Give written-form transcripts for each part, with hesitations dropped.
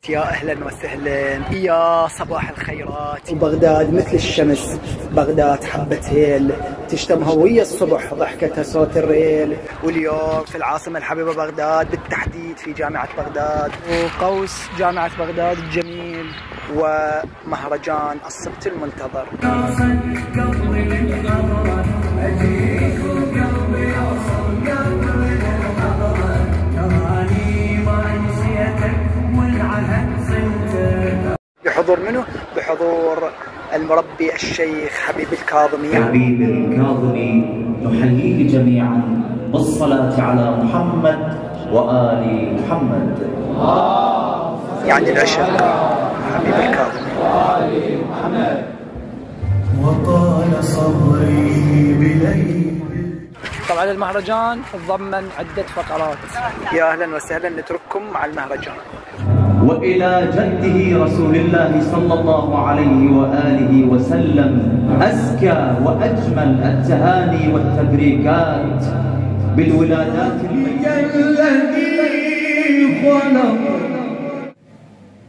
يا أهلا وسهلا، يا صباح الخيرات. وبغداد مثل الشمس، بغداد حبة هيل تشتم هوية الصبح ضحكتها صوت الريل. واليوم في العاصمة الحبيبة بغداد، بالتحديد في جامعة بغداد وقوس جامعة بغداد الجميل، ومهرجان السبت المنتظر. بحضور منه؟ بحضور المربي الشيخ حبيب الكاظمي. حبيب الكاظمي نحييه جميعا بالصلاة على محمد وآل محمد. يعني العشاء حبيب الكاظمي وآل محمد. وطال صبري بليل. طبعا المهرجان تضمن عدة فقرات. يا أهلا وسهلا، نترككم مع المهرجان. وإلى جده رسول الله صلى الله عليه وآله وسلم أزكى وأجمل التهاني والتبريكات بالولادات الذي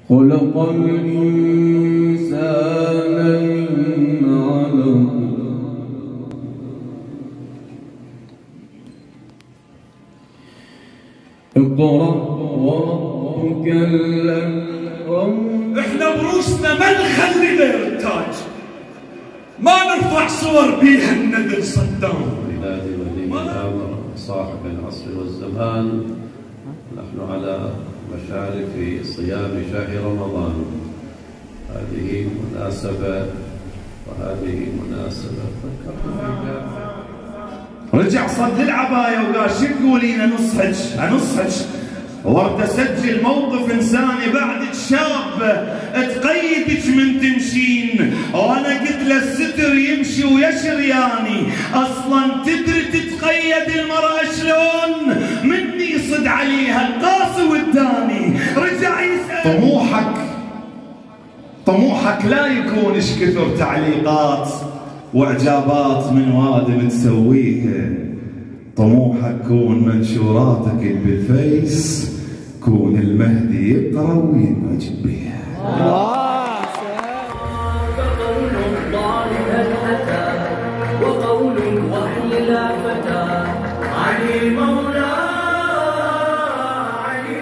خلق الإنسان من علق. اقرأ وربك الأكرم. احنا بروسنا ما نخلي غير التاج، ما نرفع صور بيها النذر صدام. إلهي ولي الأمر صاحب العصر والزمان، نحن على مشارف صيام شهر رمضان. هذه مناسبة وهذه مناسبة. رجع صد العباية وقال شو تقولين انصحك ورد اسجل موقف انساني بعدك شاب تقيدك من تمشين، وانا قلت له الستر يمشي ويشرياني، اصلا تدري تتقيد المرأة شلون؟ مني صد عليها القاصي والداني. رجع يسأل طموحك لا يكون ايش كثر تعليقات واعجابات من وادم تسويها، طموحك كون منشوراتك بالفيس، كون المهدي يقرا وينعجب بها. فقول الظالم الأتى وقول الوحي لا فتى، علي مولى علي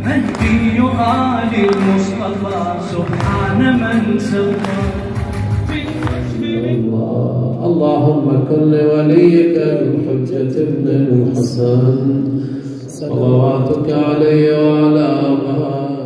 مهدي آل المصطفى سبحان من سوى. اللهم كن لوليك الحجة ابن الحسن صلواتك عليه وعلى آبائه